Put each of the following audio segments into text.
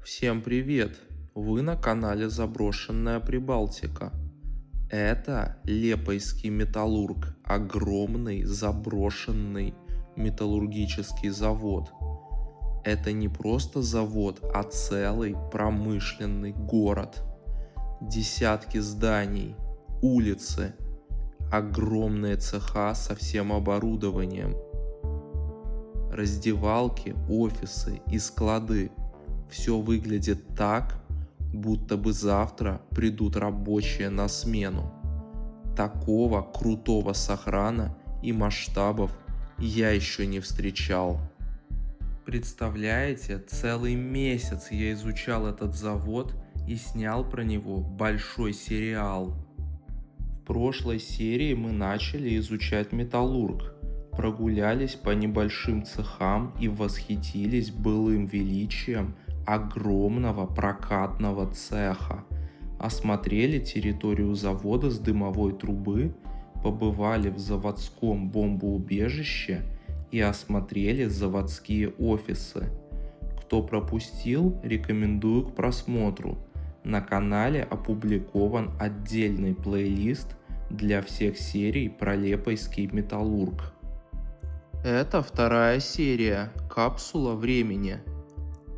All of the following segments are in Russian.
Всем привет! Вы на канале Заброшенная Прибалтика. Это Лепойский металлург, огромный заброшенный металлургический завод. Это не просто завод, а целый промышленный город. Десятки зданий, улицы, огромные цеха со всем оборудованием. Раздевалки, офисы и склады. Все выглядит так, будто бы завтра придут рабочие на смену. Такого крутого сохрана и масштабов я еще не встречал. Представляете, целый месяц я изучал этот завод и снял про него большой сериал. В прошлой серии мы начали изучать металлург, прогулялись по небольшим цехам и восхитились былым величием огромного прокатного цеха, осмотрели территорию завода с дымовой трубы, побывали в заводском бомбоубежище и осмотрели заводские офисы. Кто пропустил, рекомендую к просмотру. На канале опубликован отдельный плейлист для всех серий про Лепойский металлург. Это вторая серия «Капсула времени».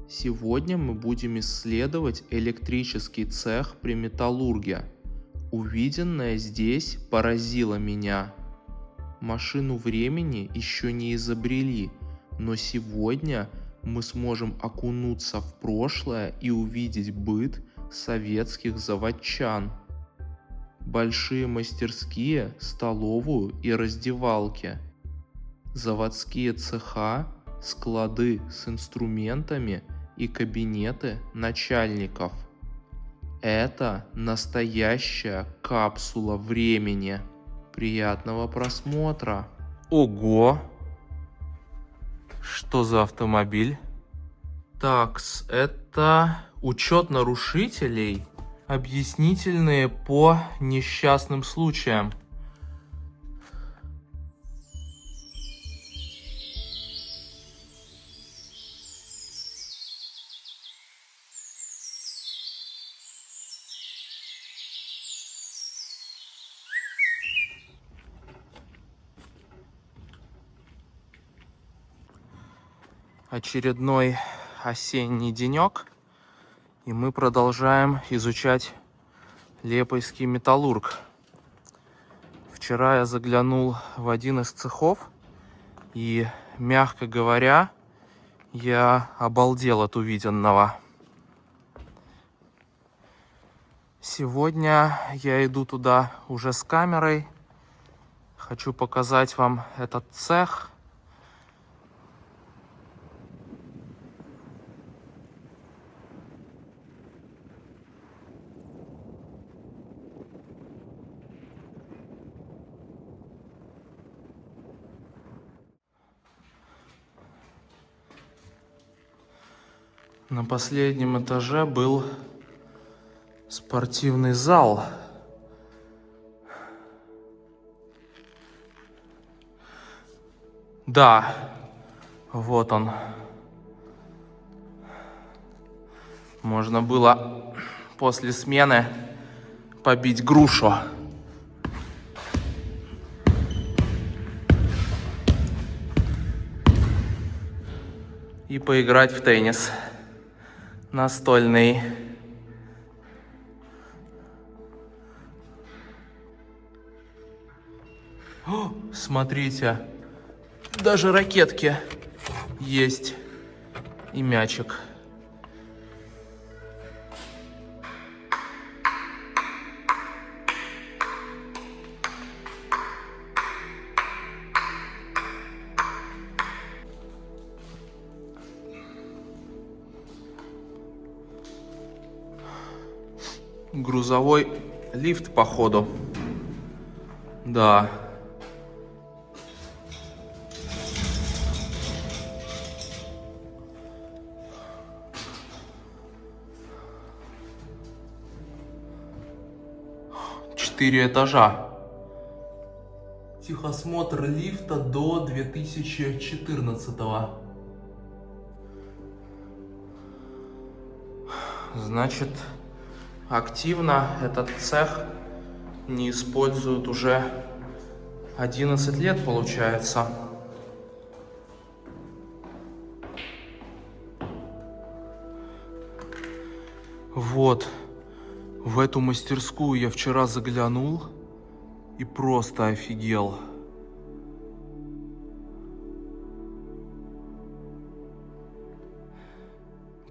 Сегодня мы будем исследовать электрический цех при металлурге. Увиденное здесь поразило меня. Машину времени еще не изобрели, но сегодня мы сможем окунуться в прошлое и увидеть быт советских заводчан. Большие мастерские, столовую и раздевалки. Заводские цеха, склады с инструментами и кабинеты начальников. Это настоящая капсула времени. Приятного просмотра. Ого! Что за автомобиль? Такс, это учет нарушителей, объяснительные по несчастным случаям. Очередной осенний денек, и мы продолжаем изучать Лепойский металлург. Вчера я заглянул в один из цехов, и, мягко говоря, я обалдел от увиденного. Сегодня я иду туда уже с камерой. Хочу показать вам этот цех. На последнем этаже был спортивный зал. Да, вот он. Можно было после смены побить грушу. И поиграть в теннис настольный. О, смотрите, даже ракетки есть и мячик. Грузовой лифт, походу. Да. Четыре этажа. Техосмотр лифта до 2014-го. Значит, активно этот цех не используют уже 11 лет, получается. Вот, в эту мастерскую я вчера заглянул и просто офигел.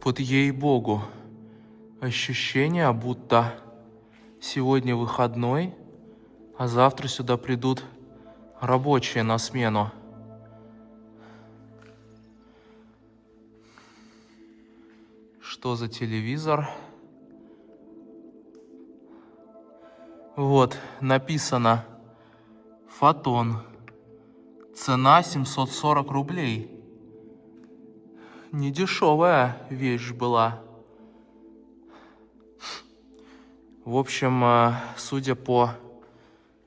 Вот ей-богу, ощущение, будто сегодня выходной, а завтра сюда придут рабочие на смену. Что за телевизор? Вот, написано «Фотон». Цена 740 рублей. Недешевая вещь была. В общем, судя по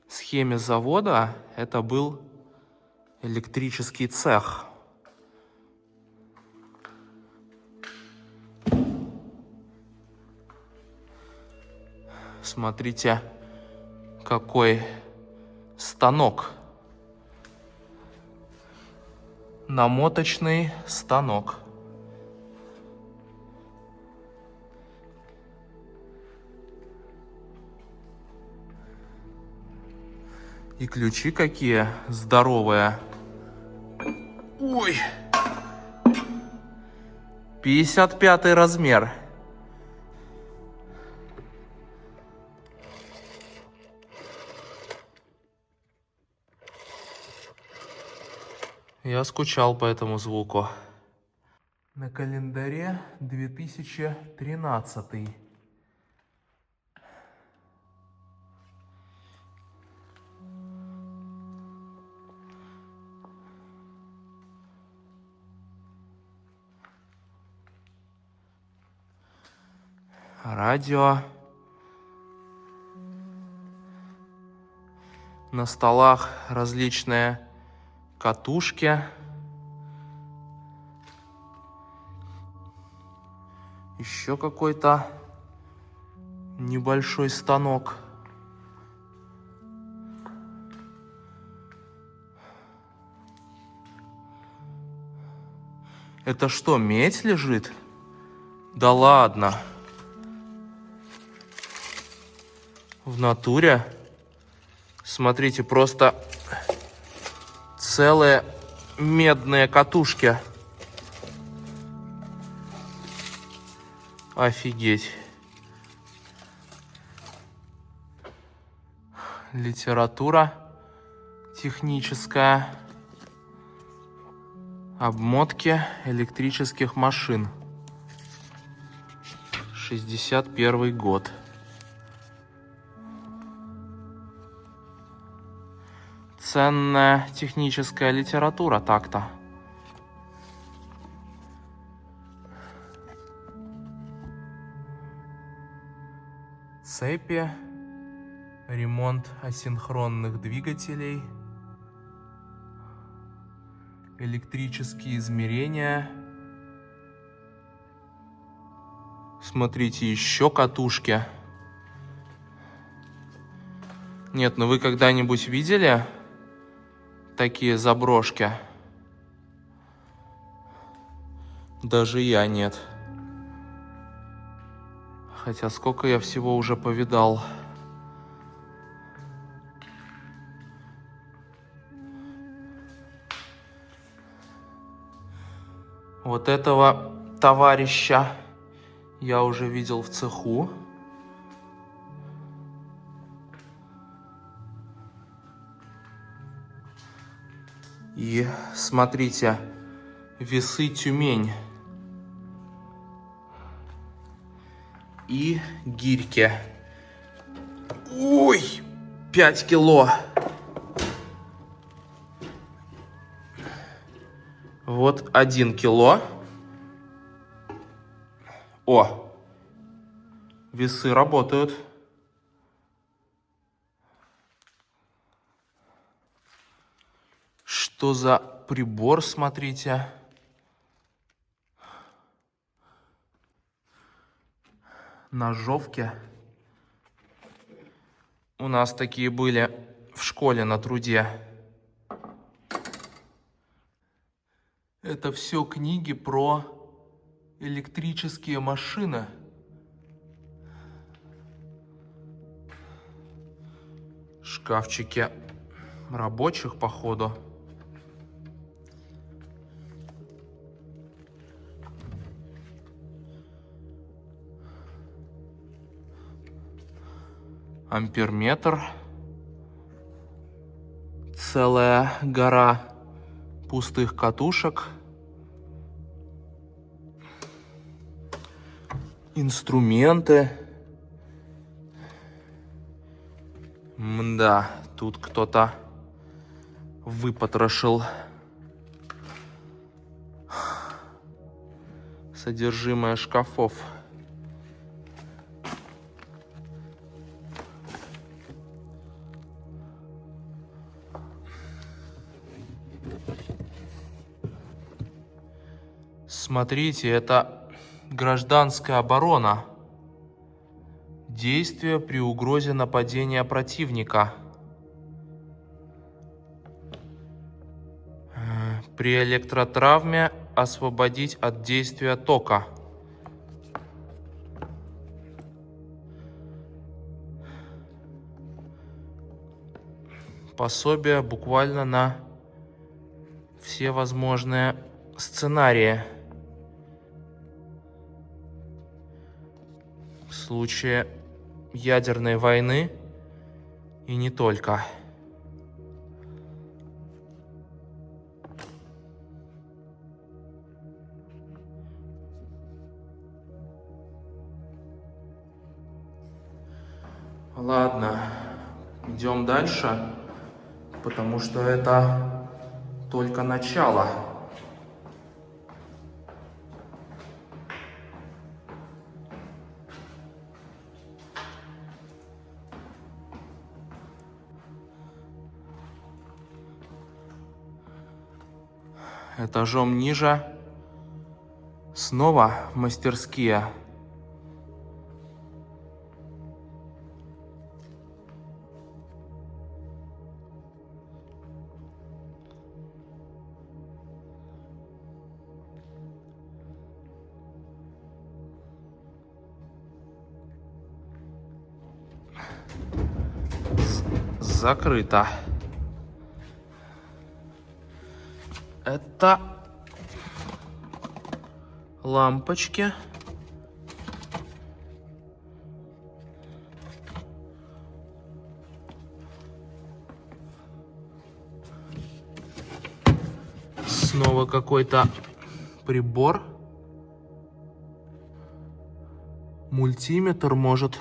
схеме завода, это был электрический цех. Смотрите, какой станок. Намоточный станок. И ключи какие здоровые. Ой! 55-й размер. Я скучал по этому звуку. На календаре 2013. Радио. На столах различные катушки. Еще какой-то небольшой станок. Это что, медь лежит? Да ладно. В натуре. Смотрите, просто целые медные катушки. Офигеть. Литература техническая. Обмотки электрических машин. 61 год. Ценная техническая литература так-то. Цепи. Ремонт асинхронных двигателей. Электрические измерения. Смотрите, еще катушки. Нет, ну вы когда-нибудь видели такие заброшки? Даже я нет. Хотя сколько я всего уже повидал. Вот этого товарища я уже видел в цеху. И смотрите, весы Тюмень. И гирьки. Ой, 5 кило. Вот 1 кило. О, весы работают. Что за прибор, смотрите. ножовки. У нас такие были в школе на труде. Это все книги про электрические машины. Шкафчики рабочих, походу. Амперметр. Целая гора пустых катушек. Инструменты. Мда, тут кто-то выпотрошил содержимое шкафов. Смотрите, это гражданская оборона. Действия при угрозе нападения противника. При электротравме освободить от действия тока. Пособие буквально на все возможные сценарии. В случае ядерной войны и не только. Ладно, идем дальше, потому что это только начало. Этажом ниже снова мастерские. Закрыто. Это лампочки. Снова какой-то прибор. Мультиметр, может.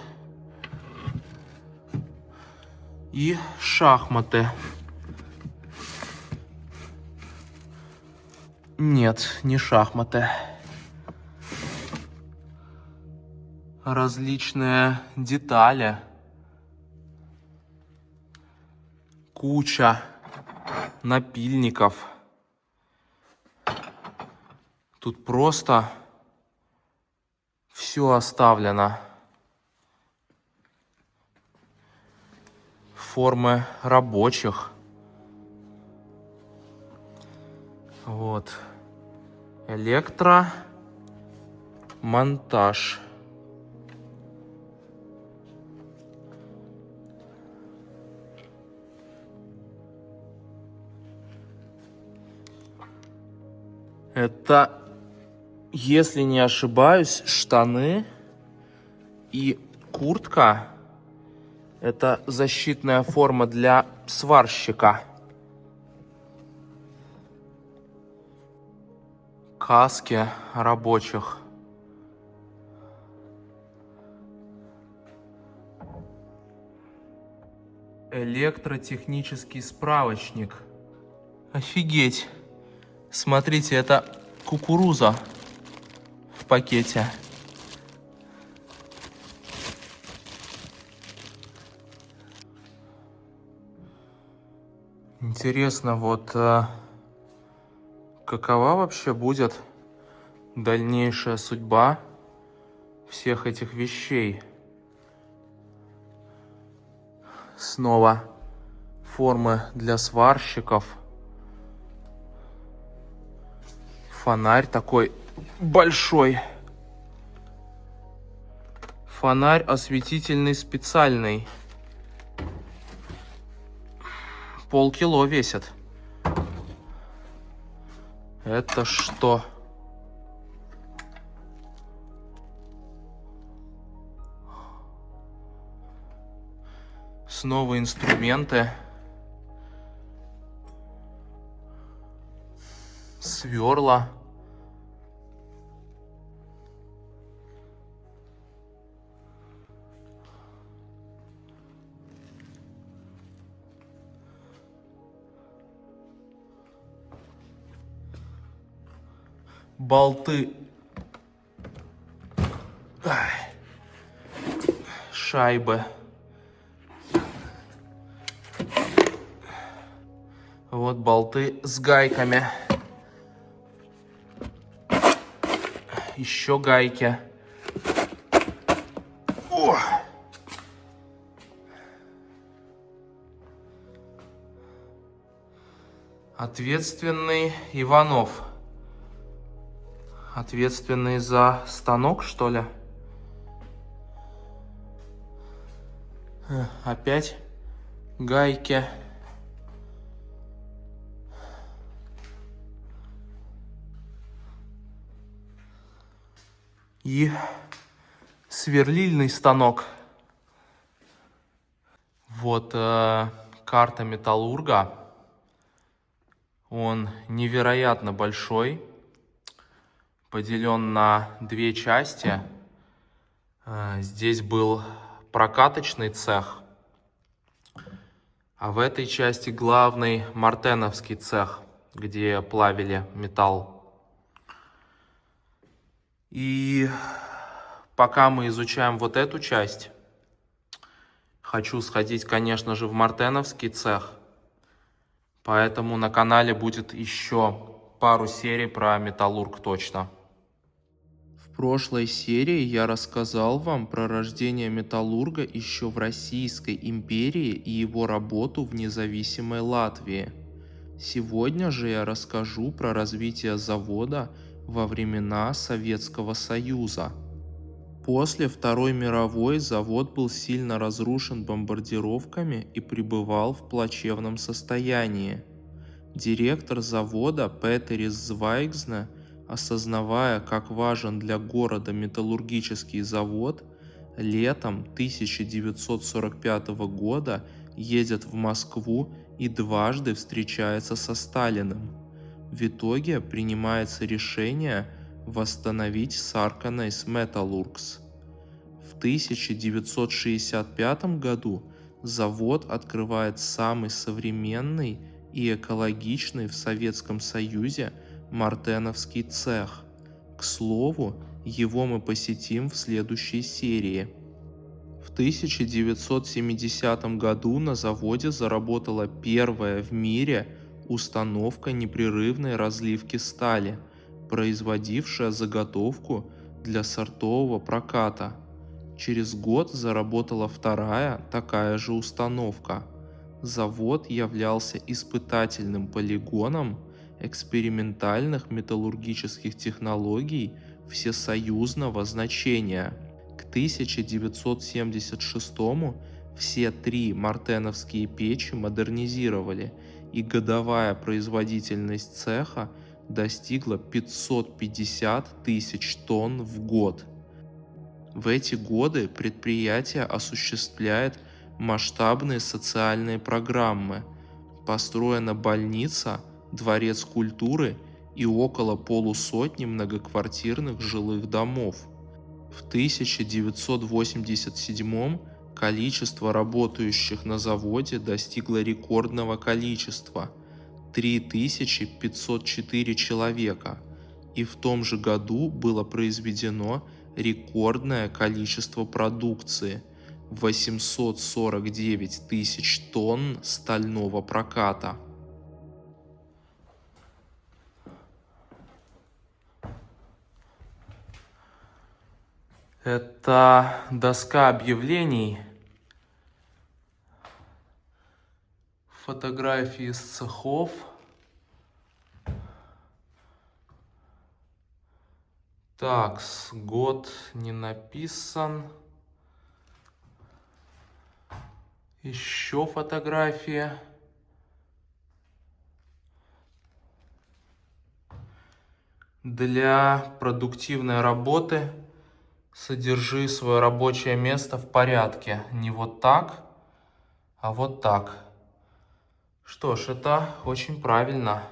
И шахматы. Нет, не шахматы. Различные детали. Куча напильников. Тут просто все оставлено. Формы рабочих. Вот. Электромонтаж. Это, если не ошибаюсь, штаны и куртка. Это защитная форма для сварщика. Каски рабочих. Электротехнический справочник. Офигеть. Смотрите, это кукуруза в пакете. Интересно, вот какова вообще будет дальнейшая судьба всех этих вещей. Снова формы для сварщиков. Фонарь такой большой. Фонарь осветительный специальный. Полкило весит. Это что? Снова инструменты. Сверла. Болты. Ай. Шайбы. Вот болты с гайками. Еще гайки. О! Ответственный Иванов. Ответственный за станок, что ли? Опять гайки. И сверлильный станок. Вот карта металлурга. Он невероятно большой. Поделен на две части. Здесь был прокаточный цех. А в этой части главный мартеновский цех, где плавили металл. И пока мы изучаем вот эту часть, хочу сходить, конечно же, в мартеновский цех. Поэтому на канале будет еще пару серий про металлург точно. В прошлой серии я рассказал вам про рождение металлурга еще в Российской империи и его работу в независимой Латвии. Сегодня же я расскажу про развитие завода во времена Советского Союза. После Второй мировой завод был сильно разрушен бомбардировками и пребывал в плачевном состоянии. Директор завода Петерис Звайгзне, осознавая, как важен для города металлургический завод, летом 1945 года едет в Москву и дважды встречается со Сталиным. В итоге принимается решение восстановить Sarkanais Metallurgs. В 1965 году завод открывает самый современный и экологичный в Советском Союзе мартеновский цех. К слову, его мы посетим в следующей серии. В 1970 году на заводе заработала первая в мире установка непрерывной разливки стали, производившая заготовку для сортового проката. Через год заработала вторая такая же установка. Завод являлся испытательным полигоном экспериментальных металлургических технологий всесоюзного значения. К 1976 все три мартеновские печи модернизировали, и годовая производительность цеха достигла 550 тысяч тонн в год. В эти годы предприятие осуществляет масштабные социальные программы. Построена больница, дворец культуры и около полусотни многоквартирных жилых домов. В 1987 количество работающих на заводе достигло рекордного количества – 3504 человека, и в том же году было произведено рекордное количество продукции – 849 тысяч тонн стального проката. Это доска объявлений. Фотографии из цехов. Так, год не написан. Еще фотографии. Для продуктивной работы содержи свое рабочее место в порядке. Не вот так, а вот так. Что ж, это очень правильно.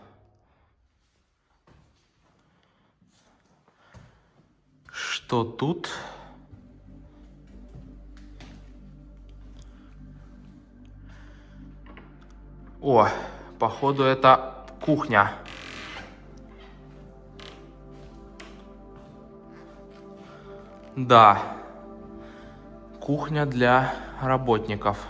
Что тут? О, походу это кухня. Да, кухня для работников.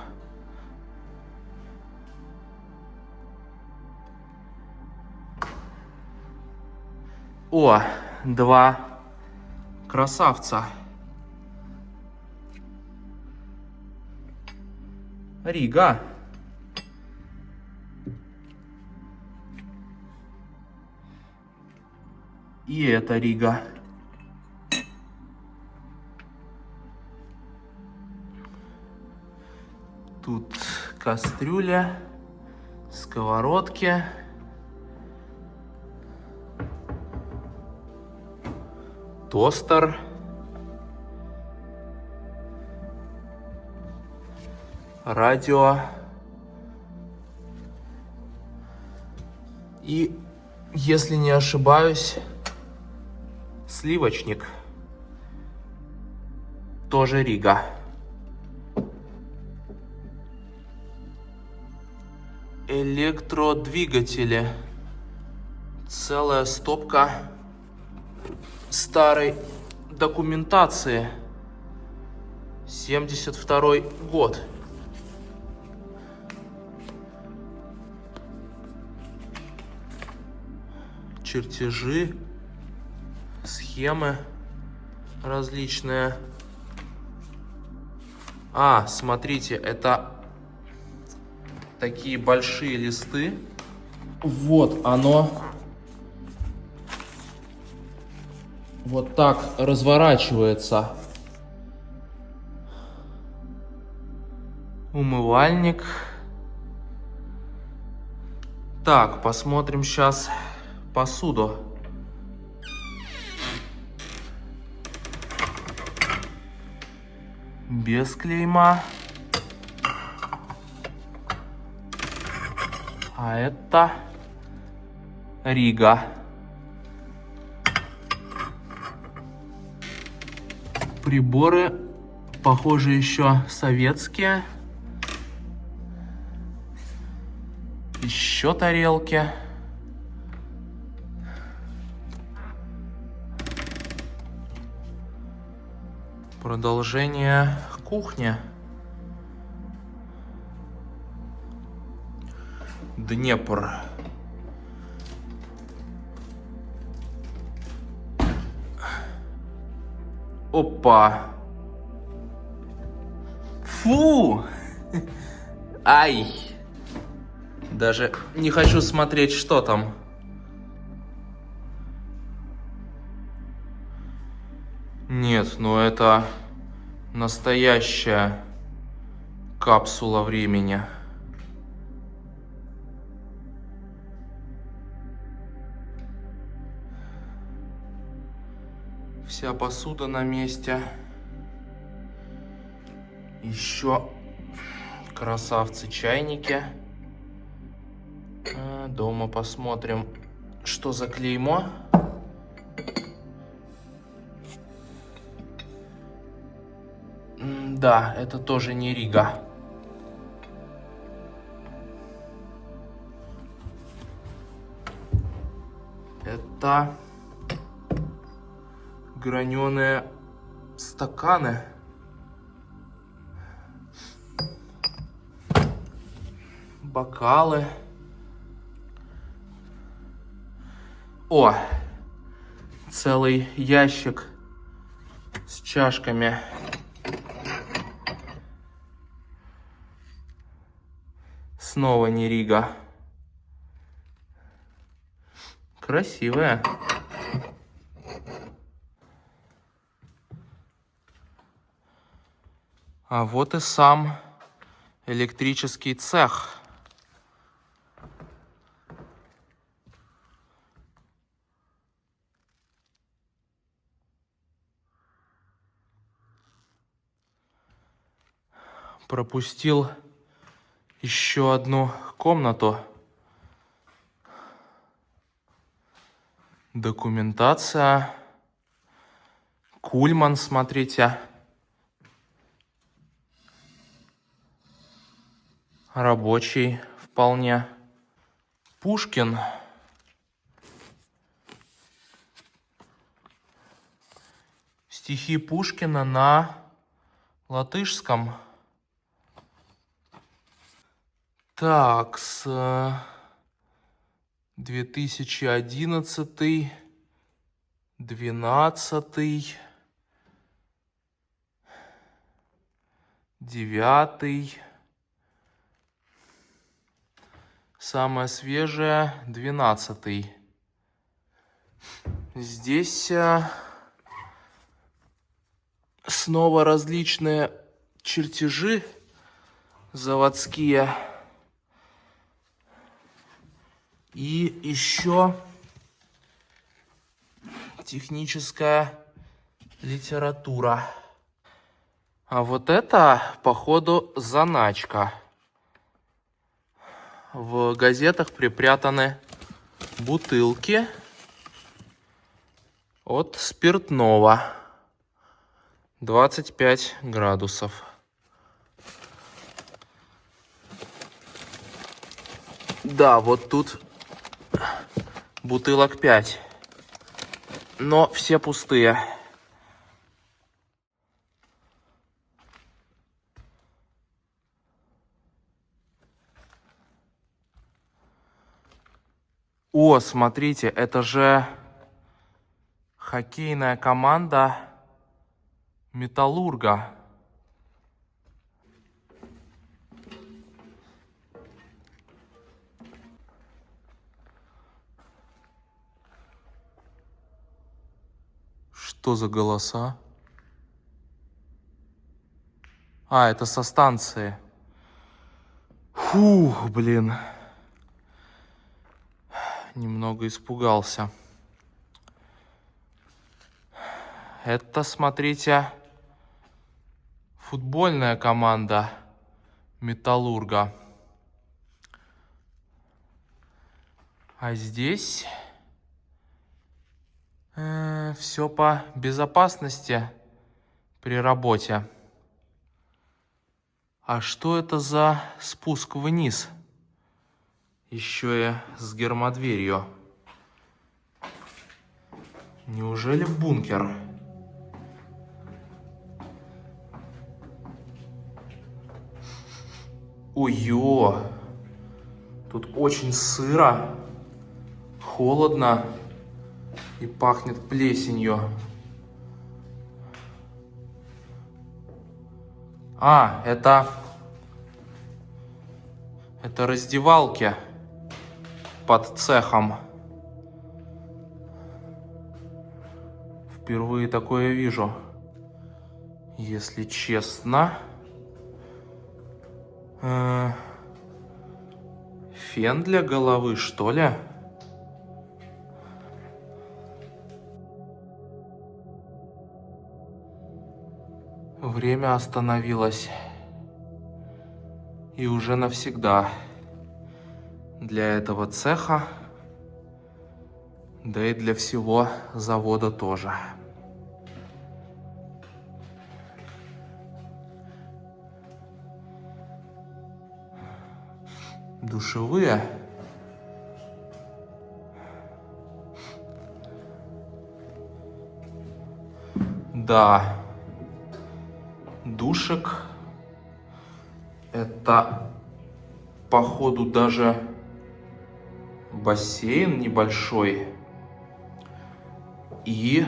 О, два красавца. Рига. И это Рига. Тут кастрюля, сковородки. Тостер. Радио. И, если не ошибаюсь, сливочник. Тоже Рига. Электродвигатели. Целая стопка старой документации. 72-й год. Чертежи, схемы различные. А, смотрите, это такие большие листы. Вот оно. Вот так разворачивается. Умывальник. Так, посмотрим сейчас посуду. Без клейма. А это Рига. Приборы, похоже, еще советские. Еще тарелки. Продолжение кухни. Днепр. Опа. Фу. Ай. Даже не хочу смотреть, что там. Нет, ну это настоящая капсула времени. Вся посуда на месте. Еще красавцы чайники. Дома посмотрим, что за клеймо. Да, это тоже не Рига. Это граненые стаканы. Бокалы. О, целый ящик с чашками. Снова Нерига. Красивая. А вот и сам электрический цех. Пропустил еще одну комнату. Документация. Кульман, смотрите. Рабочий вполне. Пушкин. Стихи Пушкина на латышском. Так, с 2011, 12, 9. Самое свежее 12. Здесь снова различные чертежи заводские. И еще техническая литература. А вот это, походу, заначка. В газетах припрятаны бутылки от спиртного. 25 градусов. Да, вот тут бутылок 5. Но все пустые. О, смотрите, это же хоккейная команда Металлурга. Что за голоса? А, это со станции. Фух, блин. Немного испугался. Это, смотрите, футбольная команда Металлурга. А здесь все по безопасности при работе. А что это за спуск вниз? Еще и с гермодверью. Неужели бункер? Ой-ё! Тут очень сыро, холодно и пахнет плесенью. А, это раздевалки под цехом. Впервые такое вижу, если честно. Фен для головы, что ли? Время остановилось. И уже навсегда. Для этого цеха, да и для всего завода тоже. Душевые. Да. Душек. Это, походу, даже бассейн небольшой. И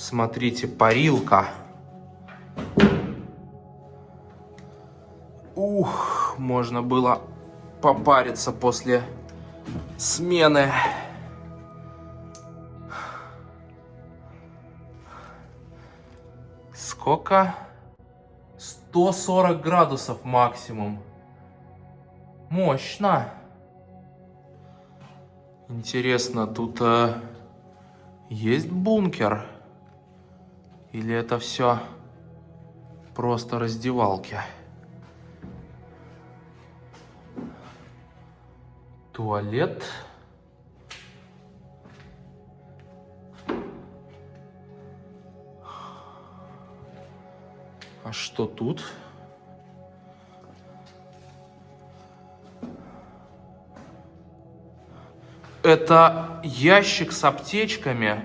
Смотрите, парилка. Ух, можно было попариться после смены. Сколько? 140 градусов максимум. Мощно. Интересно, тут есть бункер? Или это все просто раздевалки? Туалет. А что тут? Это ящик с аптечками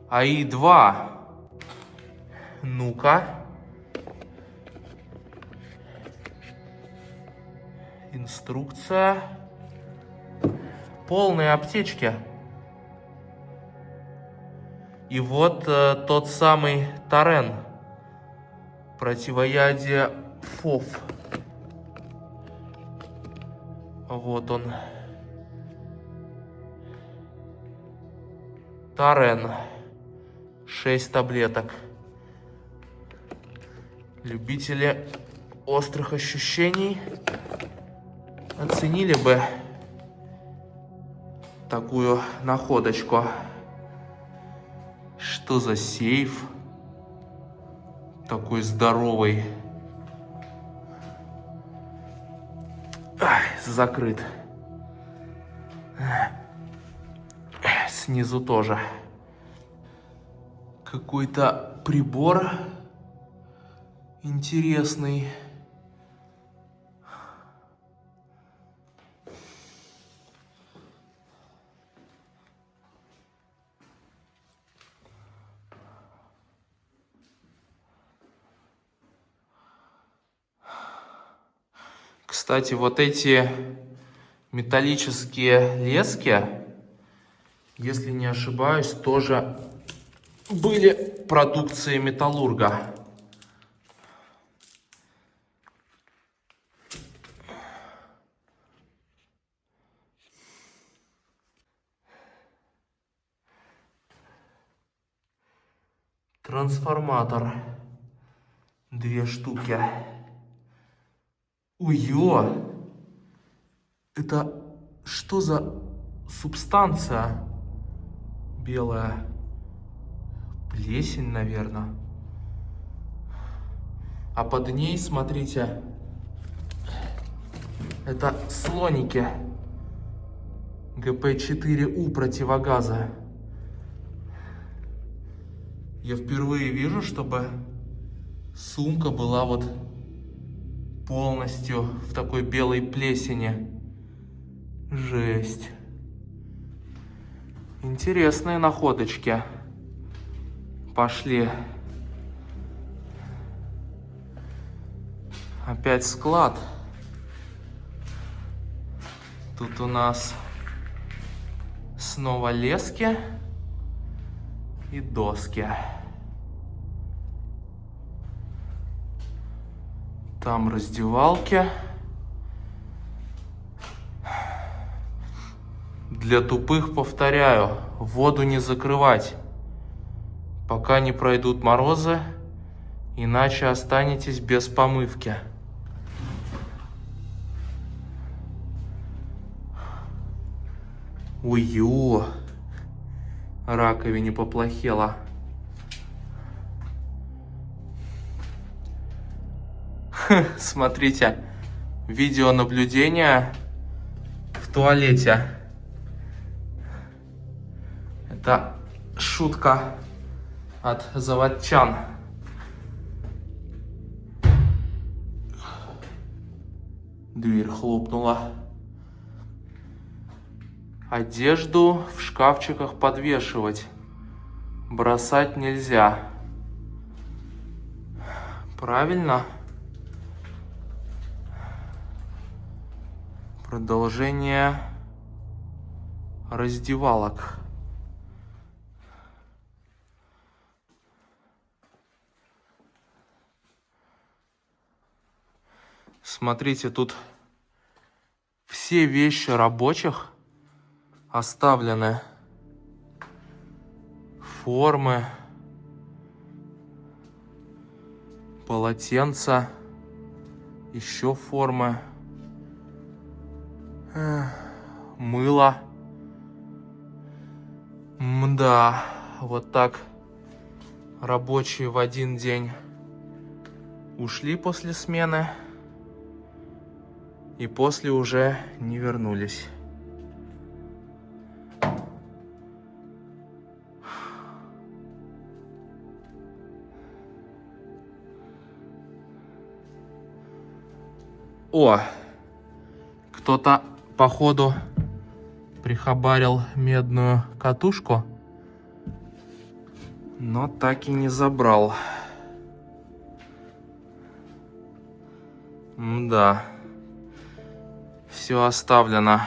АИ-2. Ну-ка. Инструкция. Полные аптечки. И вот тот самый Тарен. Противоядие ФОВ. Вот он. Тарен. 6 таблеток. Любители острых ощущений оценили бы такую находочку. Что за сейф? Такой здоровый. Ай, закрыт. Снизу тоже. Какой-то прибор интересный. Кстати, вот эти металлические лески, если не ошибаюсь, тоже были продукцией Металлурга. Трансформатор. 2 штуки. Уё! Это что за субстанция белая? Плесень, наверное. А под ней, смотрите, это слоники ГП-4У противогаза. Я впервые вижу, чтобы сумка была вот полностью в такой белой плесени. Жесть. Интересные находочки. Пошли. Опять склад. Тут у нас снова лески и доски. Там раздевалки. Для тупых повторяю, воду не закрывать, пока не пройдут морозы, иначе останетесь без помывки. Ой-ё, раковине поплохело. Смотрите, видеонаблюдение в туалете. Это шутка от заводчан. Дверь хлопнула. Одежду в шкафчиках подвешивать. Бросать нельзя. Правильно? Продолжение раздевалок. Смотрите, тут все вещи рабочих оставлены. Формы, полотенца, еще формы, мыло. Мда, вот так рабочие в один день ушли после смены и после уже не вернулись. О, кто-то, походу, прихабарил медную катушку, но так и не забрал. Да, все оставлено.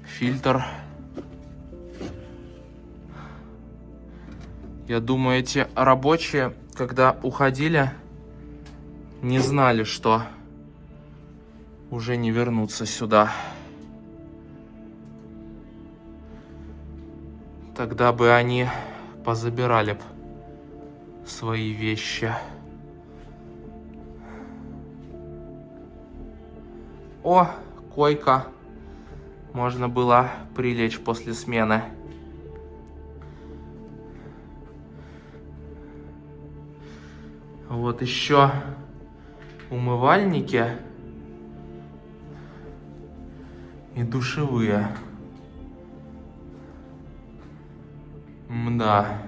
Фильтр. Я думаю, эти рабочие, когда уходили, не знали, что уже не вернуться сюда. Тогда бы они позабирали б свои вещи. О, койка. Можно было прилечь после смены. Вот еще умывальники и душевые. Мда,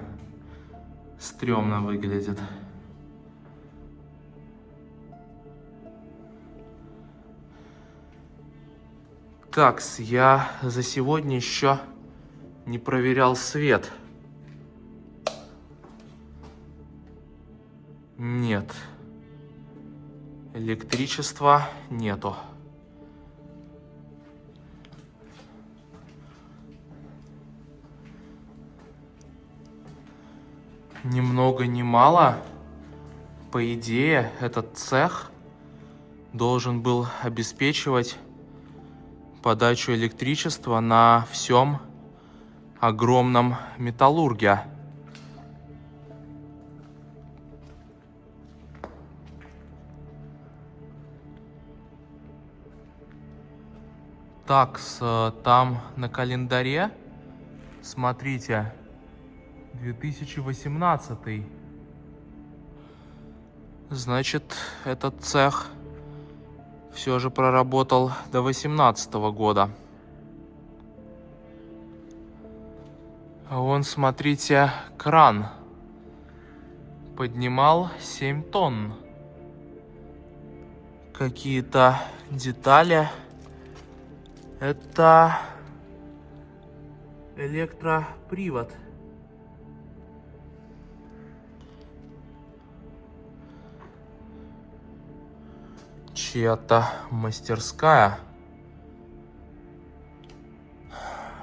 стрёмно выглядит. Такс, я за сегодня еще не проверял свет. Нет. Электричества нету. Ни много ни мало, по идее, этот цех должен был обеспечивать подачу электричества на всем огромном металлурге. Так, там на календаре, смотрите, 2018. Значит, этот цех все же проработал до 2018 года. А вон, смотрите, кран поднимал 7 тонн. Какие-то детали. Это электропривод. Чья-то мастерская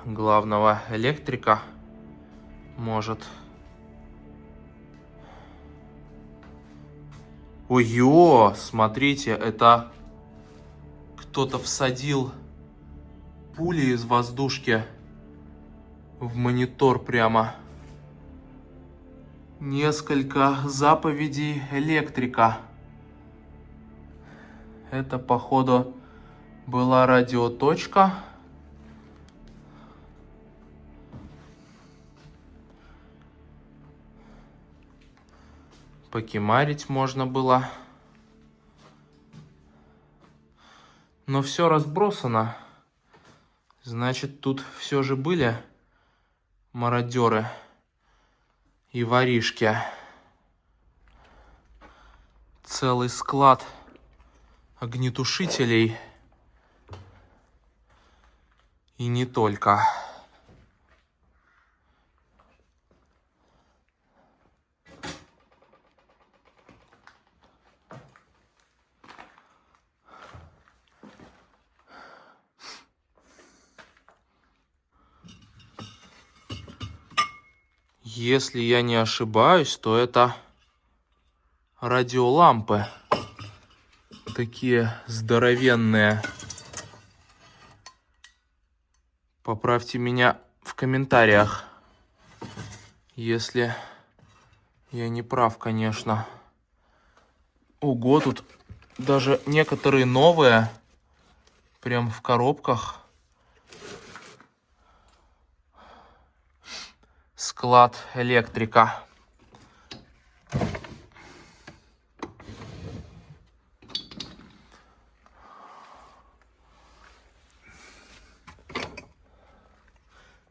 главного электрика, может. Ой-ё, смотрите, это кто-то всадил пули из воздушки в монитор прямо. Несколько заповедей электрика. Это, походу, была радиоточка. Покемарить можно было. Но все разбросано. Значит, тут все же были мародеры и воришки. Целый склад огнетушителей. И не только. Если я не ошибаюсь, то это радиолампы. такие здоровенные. Поправьте меня в комментариях, если я не прав, конечно. Ого, тут даже некоторые новые, прям в коробках. Склад электрика.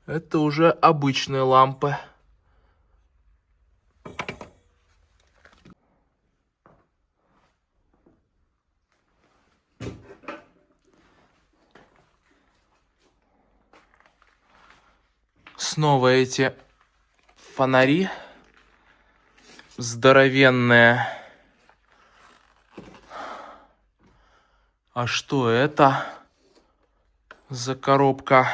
Это уже обычные лампы. Снова эти фонари здоровенные. А что это за коробка?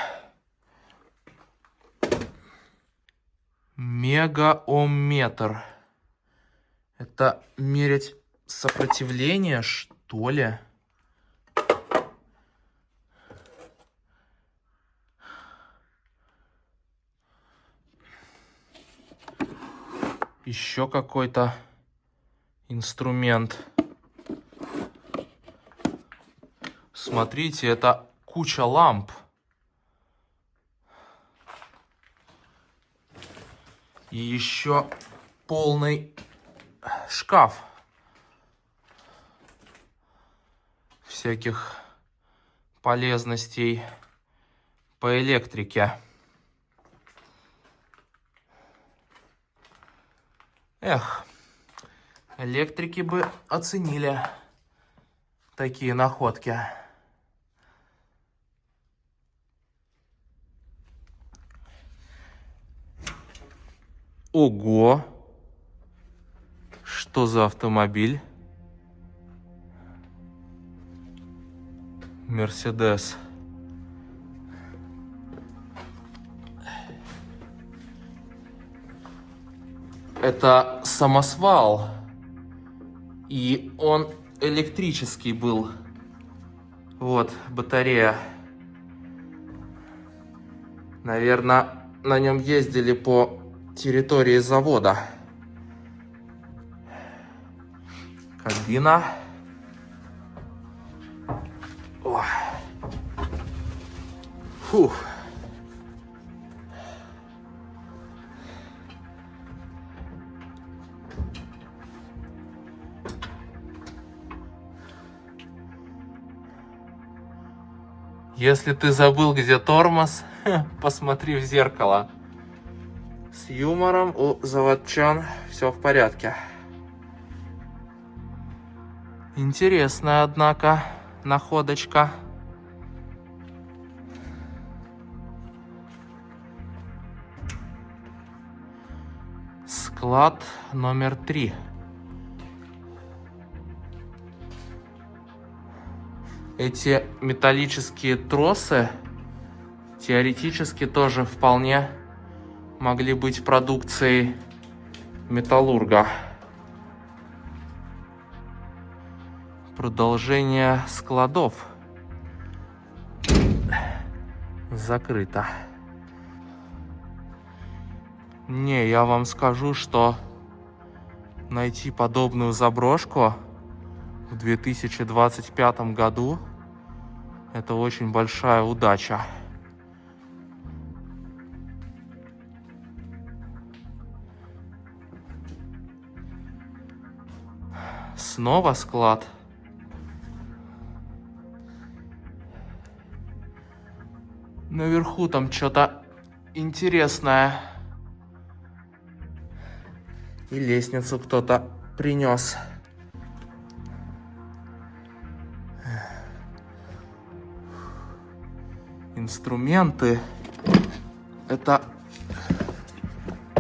Мегаомметр. Это мерять сопротивление, что ли? Еще какой-то инструмент. Смотрите, это куча ламп. И еще полный шкаф всяких полезностей по электрике. Эх, электрики бы оценили такие находки. Ого! Что за автомобиль? Мерседес. Это самосвал. И он электрический был. Вот, батарея. Наверное, на нем ездили по территории завода. Кабина. Ой. Фух. Если ты забыл, где тормоз, посмотри в зеркало. С юмором у заводчан все в порядке. Интересная, однако, находочка. Склад номер 3. Эти металлические тросы теоретически тоже вполне могли быть продукцией металлурга. Продолжение складов. Закрыто. Не, я вам скажу, что найти подобную заброшку в 2025 году — это очень большая удача. Снова склад. Наверху там что-то интересное. И лестницу кто-то принес. Инструменты. Это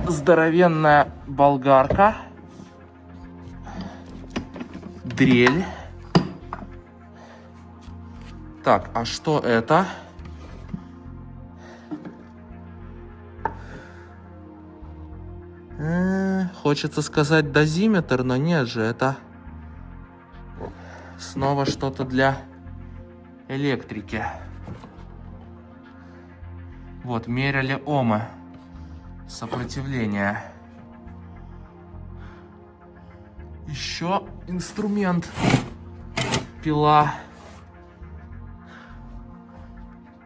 здоровенная болгарка. Дрель. Так, а что это? Хочется сказать дозиметр, но нет же, это снова что-то для электрики. Вот, меряли ohмы сопротивления. Еще инструмент. Пила.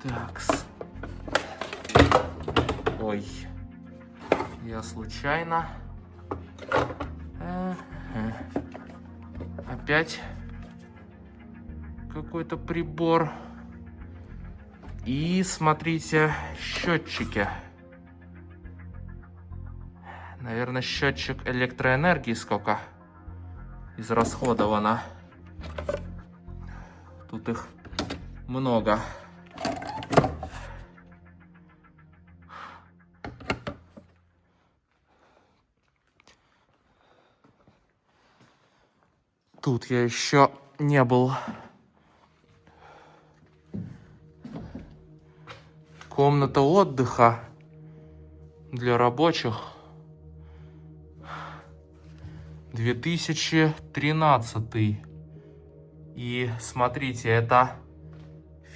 Такс. Ой. Я случайно. Опять какой-то прибор. И смотрите, счетчики. Наверное, счетчик электроэнергии сколько израсходовано. Тут их много. Тут я еще не был. Комната отдыха для рабочих. 2013. И смотрите, это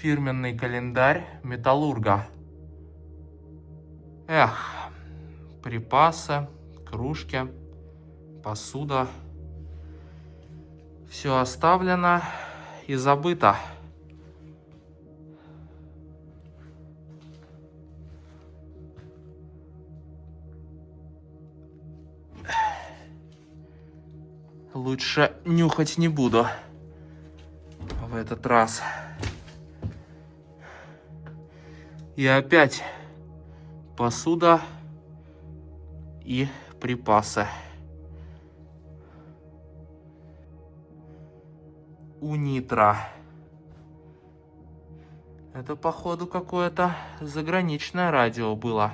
фирменный календарь Металлурга. Эх, припасы, кружки, посуда. Все оставлено и забыто. Лучше нюхать не буду в этот раз. И опять посуда и припасы. Унитра. Это, походу, какое-то заграничное радио было.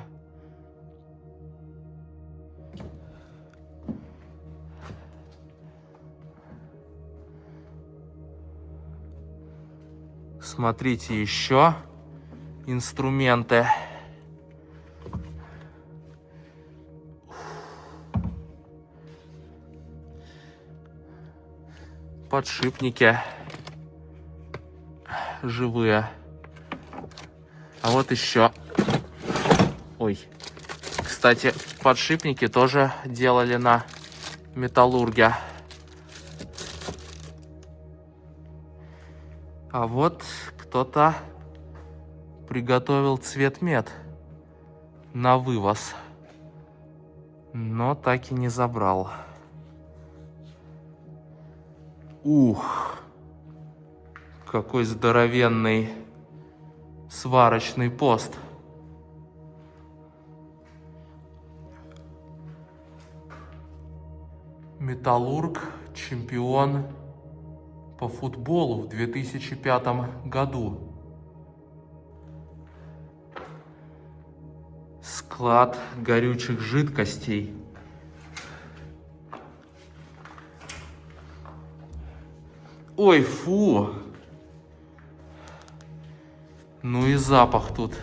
Смотрите, еще инструменты. Подшипники живые. А вот еще. Ой. Кстати, подшипники тоже делали на Металлурге. А вот кто-то приготовил цветмет на вывоз, но так и не забрал. Ух, какой здоровенный сварочный пост. Металлург чемпион по футболу в 2005 году. Склад горючих жидкостей. Ой, фу. Ну и запах тут.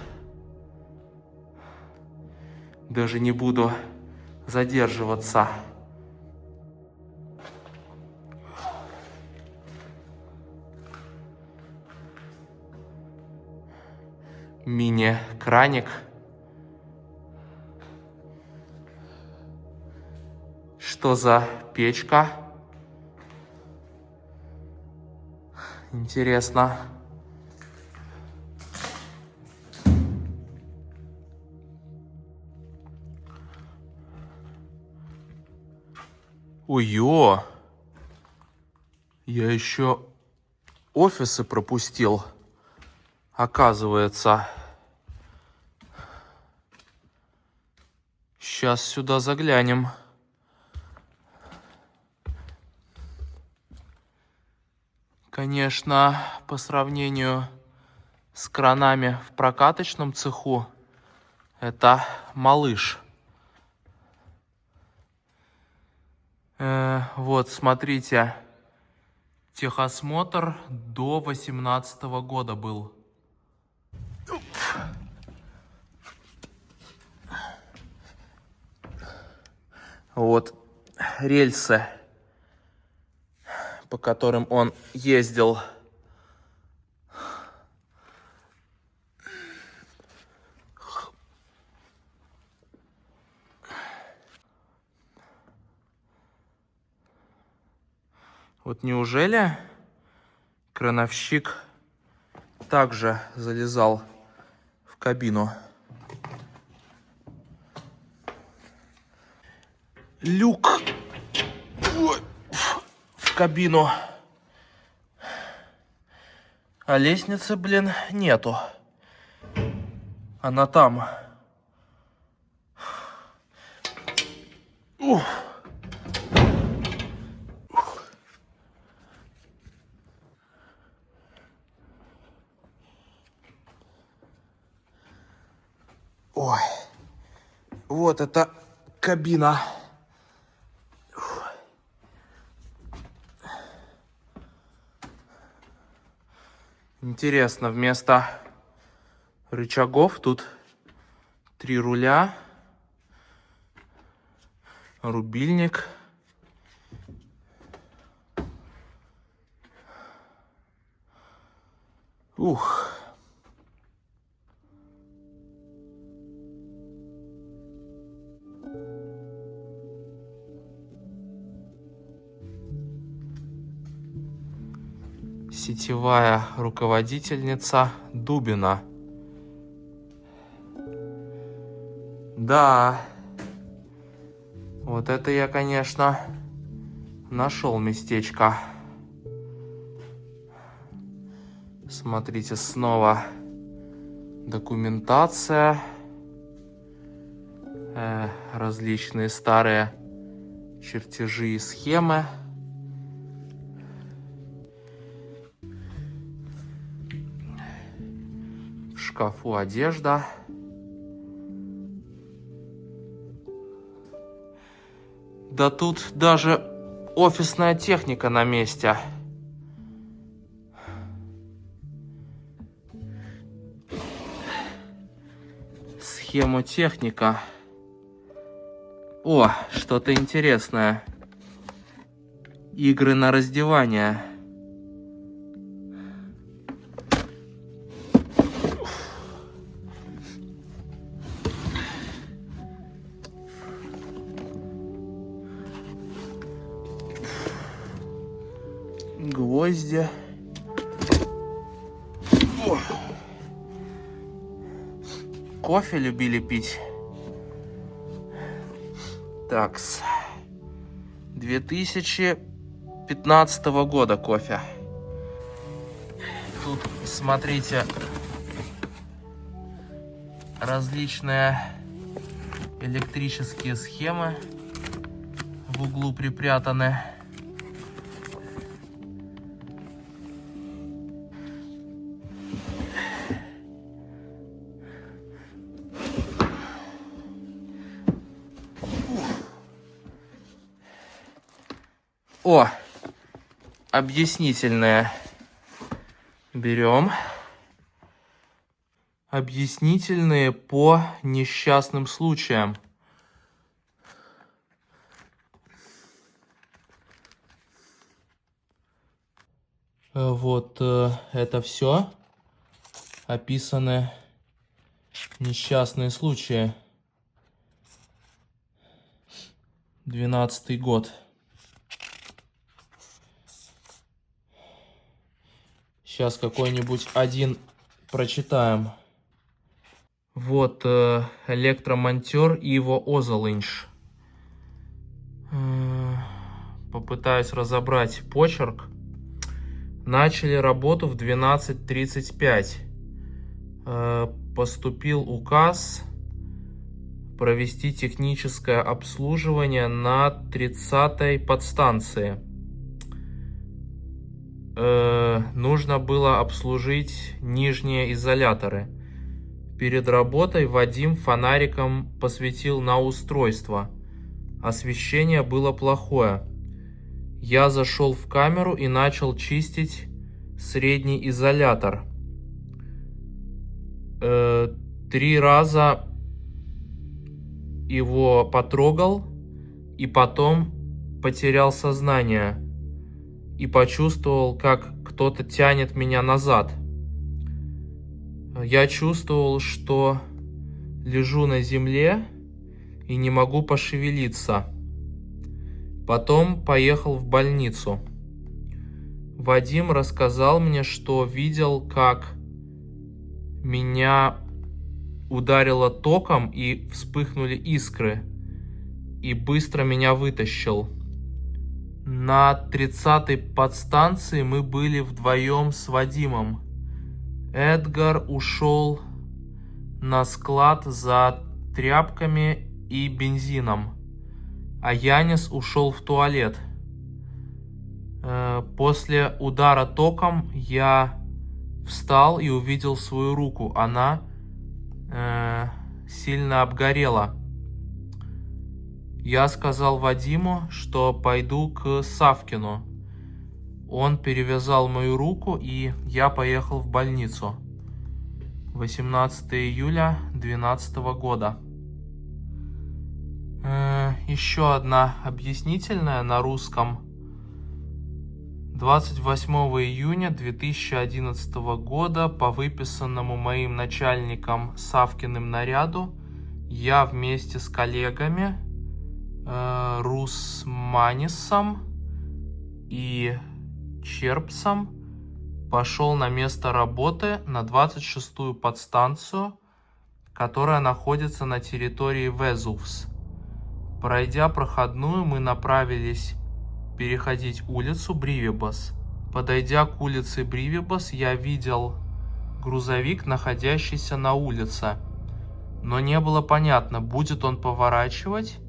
Даже не буду задерживаться. Мини-краник. Что за печка? Интересно. Ой-ё! Я еще офисы пропустил. Оказывается. Сейчас сюда заглянем. Конечно, по сравнению с кранами в прокаточном цеху, это малыш. Вот, смотрите, техосмотр до 2018 года был. Вот рельсы по которым он ездил. Вот неужели крановщик также залезал в кабину? Люк в кабину. А лестницы, блин, нету. Она там. Ух. Ой, вот это кабина. Интересно, вместо рычагов тут 3 руля, рубильник. Ух. Сетевая руководительница Дубина. Да, вот это я, конечно, нашел местечко. Смотрите, снова документация, различные старые чертежи и схемы. В шкафу одежда. Да тут даже офисная техника на месте. Схемотехника. О, что-то интересное. Игры на раздевание. Гвозди. О. Кофе любили пить. Такс. 2015 года кофе. Тут, смотрите, различные электрические схемы в углу припрятаны. О, объяснительное. Берем. Объяснительные по несчастным случаям. Вот это все. Описаны несчастные случаи. 12-й год. Сейчас какой-нибудь один прочитаем. Вот электромонтер Иво Озолинш. Попытаюсь разобрать почерк. Начали работу в 12:35. Поступил указ провести техническое обслуживание на 30-й подстанции. Нужно было обслужить нижние изоляторы. Перед работой Вадим фонариком посветил на устройство. Освещение было плохое. Я зашел в камеру и начал чистить средний изолятор. 3 раза его потрогал и потом потерял сознание. и почувствовал, как кто-то тянет меня назад. Я чувствовал, что лежу на земле и не могу пошевелиться. Потом поехал в больницу. Вадим рассказал мне, что видел, как меня ударило током и вспыхнули искры, и быстро меня вытащил. На 30-й подстанции мы были вдвоем с Вадимом. Эдгар ушел на склад за тряпками и бензином, а Янис ушел в туалет. После удара током я встал и увидел свою руку. Она сильно обгорела. Я сказал Вадиму, что пойду к Савкину. Он перевязал мою руку, и я поехал в больницу. 18 июля 2012 года. Еще одна объяснительная на русском. 28 июня 2011 года по выписанному моим начальником Савкиным наряду я вместе с коллегами Русманисом и Черпсом пошел на место работы на 26-ю подстанцию, которая находится на территории Везувс. Пройдя проходную, мы направились переходить улицу Бривибас. Подойдя к улице Бривибас, я видел грузовик, находящийся на улице, но не было понятно, будет он поворачивать,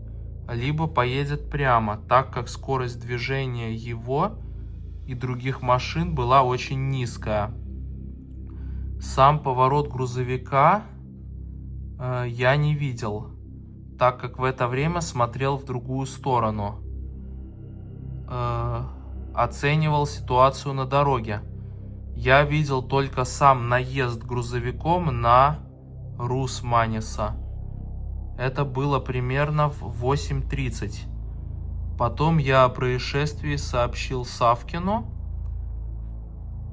либо поедет прямо, так как скорость движения его и других машин была очень низкая. Сам поворот грузовика я не видел, так как в это время смотрел в другую сторону. Оценивал ситуацию на дороге. Я видел только сам наезд грузовиком на Русманиса. Это было примерно в 8:30. Потом я о происшествии сообщил Савкину,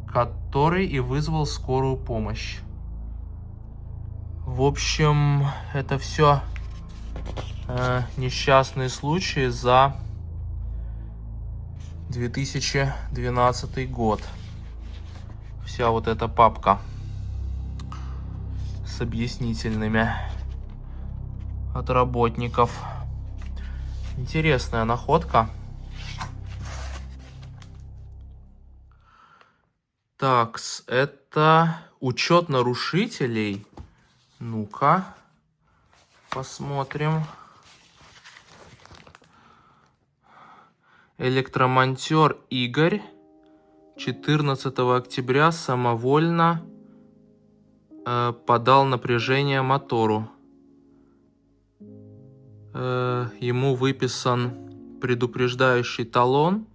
который и вызвал скорую помощь. В общем, это все несчастные случаи за 2012 год. Вся вот эта папка с объяснительными от работников. Интересная находка. Так, это учет нарушителей. Ну-ка, посмотрим. Электромонтер Игорь 14 октября самовольно подал напряжение мотору. Ему выписан предупреждающий талон,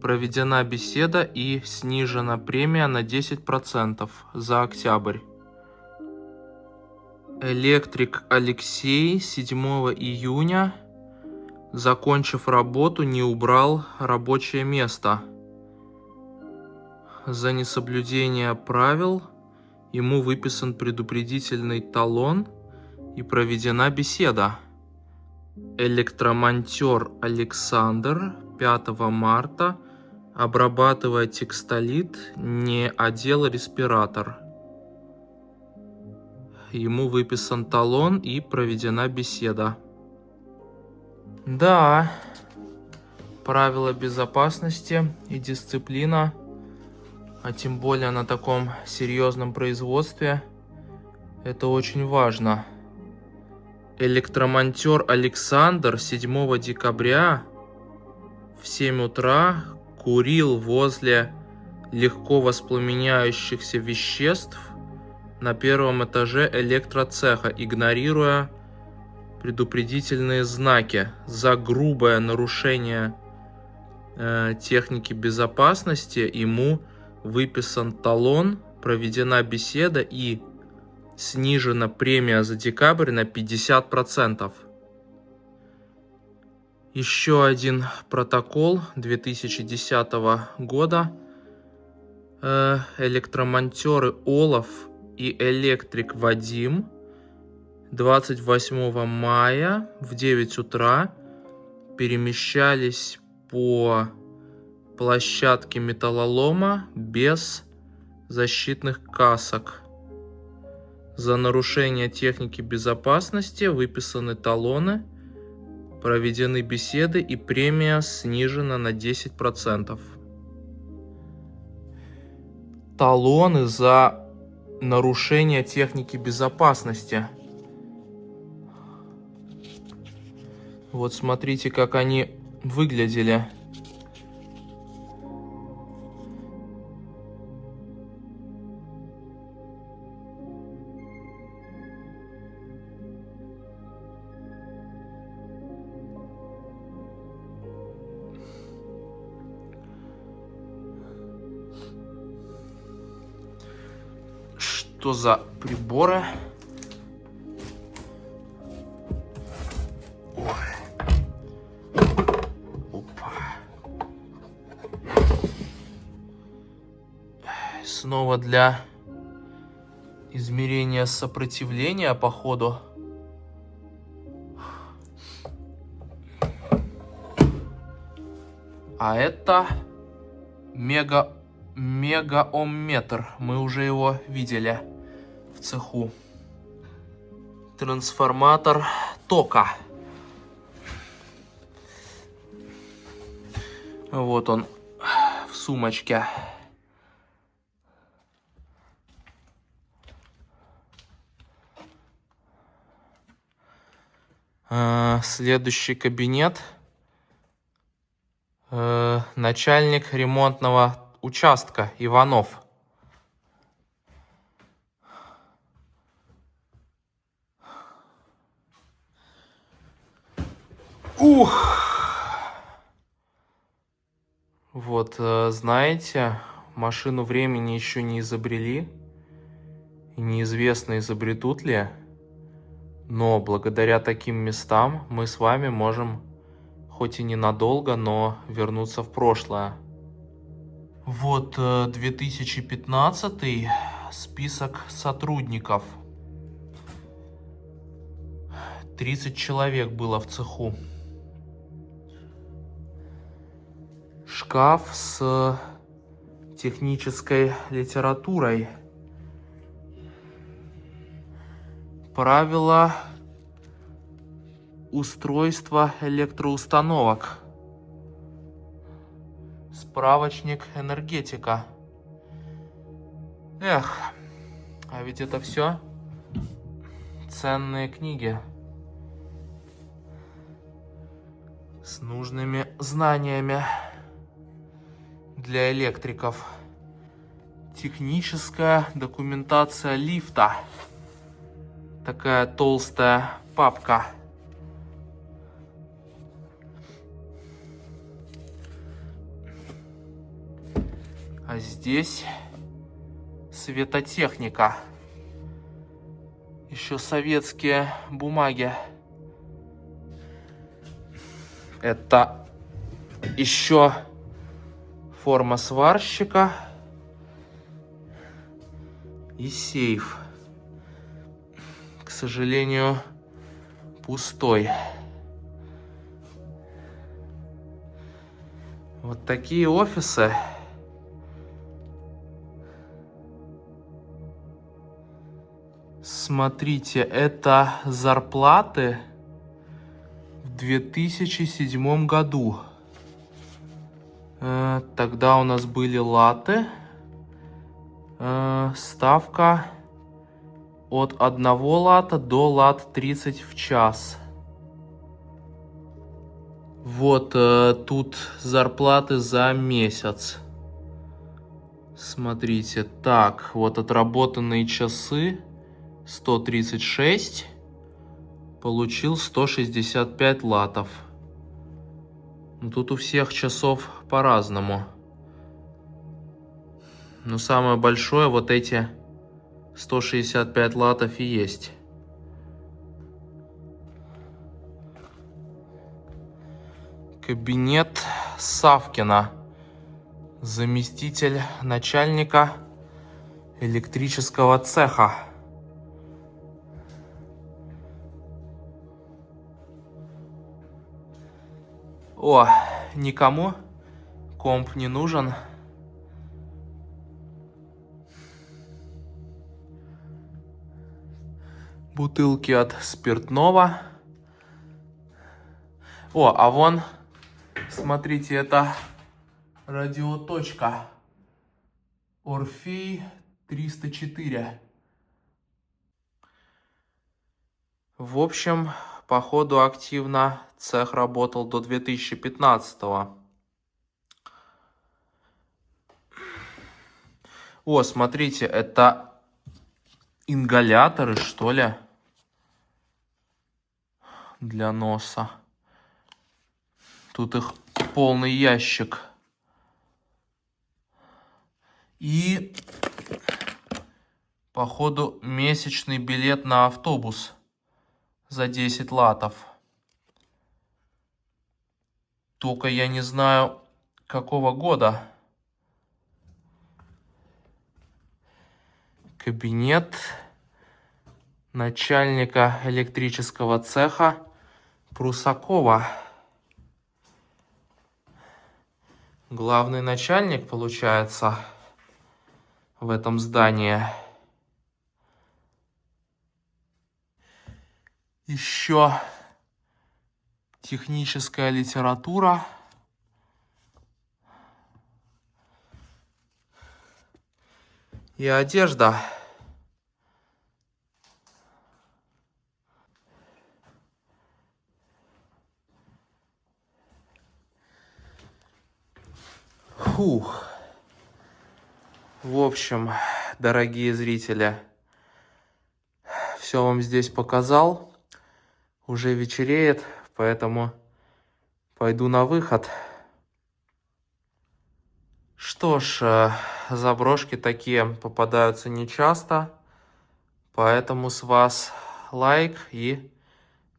проведена беседа и снижена премия на 10% за октябрь. Электрик Алексей 7 июня, закончив работу, не убрал рабочее место. За несоблюдение правил ему выписан предупредительный талон и проведена беседа. Электромонтер Александр 5 марта, обрабатывая текстолит, не одел респиратор. Ему выписан талон и проведена беседа. Да, правила безопасности и дисциплина, а тем более на таком серьезном производстве, это очень важно. Электромонтер Александр 7 декабря в 7 утра курил возле легко воспламеняющихся веществ на первом этаже электроцеха, игнорируя предупредительные знаки. За грубое нарушение техники безопасности ему выписан талон, проведена беседа и снижена премия за декабрь на 50%. Еще один протокол 2010 года. Электромонтеры Олаф и электрик Вадим 28 мая в 9 утра перемещались по площадке металлолома без защитных касок. За нарушение техники безопасности выписаны талоны, проведены беседы и премия снижена на 10%. Талоны за нарушение техники безопасности. Вот смотрите, как они выглядели. Что за приборы? Опа. Снова для измерения сопротивления, походу. А это мегаомметр. Мы уже его видели в цеху. Трансформатор тока. Вот он в сумочке. Следующий кабинет. Начальник ремонтного участка Иванов. Вот, знаете, машину времени еще не изобрели. И неизвестно, изобретут ли. Но благодаря таким местам мы с вами можем, хоть и ненадолго, но вернуться в прошлое. Вот 2015 список сотрудников. 30 человек было в цеху. Шкаф с технической литературой. Правила устройства электроустановок. Справочник энергетика. Эх, а ведь это все ценные книги с нужными знаниями для электриков. Техническая документация лифта. Такая толстая папка. А здесь светотехника. Еще советские бумаги. Это еще форма сварщика и сейф. К сожалению, пустой. Вот такие офисы. Смотрите, это зарплаты в 2007 году. Тогда у нас были латы. Ставка от 1 лата до лат 30 в час. Вот тут зарплаты за месяц. Смотрите, так, вот отработанные часы 136, получил 165 латов. Ну, тут у всех часов по-разному. Но самое большое вот эти 165 латов и есть. Кабинет Савкина, заместитель начальника электрического цеха. О, никому комп не нужен. Бутылки от спиртного. О, а вон, смотрите, это радиоточка. Орфей 304. В общем, походу активно цех работал до 2015-го. О, смотрите, это ингаляторы, что ли, для носа. Тут их полный ящик. И, походу, месячный билет на автобус за 10 латов. Только я не знаю, какого года. Кабинет начальника электрического цеха Прусакова. Главный начальник, получается, в этом здании. Еще техническая литература. И одежда. Фух. В общем, дорогие зрители, все вам здесь показал. Уже вечереет, поэтому пойду на выход. Что ж, заброшки такие попадаются нечасто, поэтому с вас лайк и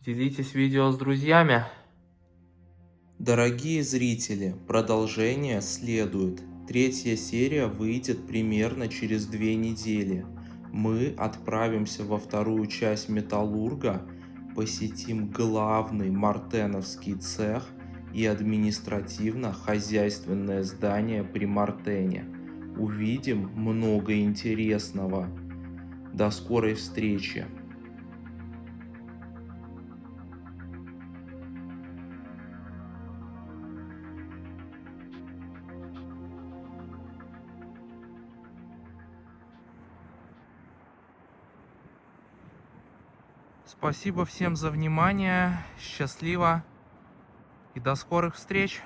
делитесь видео с друзьями. Дорогие зрители, продолжение следует. 3-я серия выйдет примерно через 2 недели. Мы отправимся во 2-ю часть Металлурга, посетим главный мартеновский цех и административно-хозяйственное здание при Мартене. Увидим много интересного. До скорой встречи! Спасибо всем за внимание. Счастливо и до скорых встреч!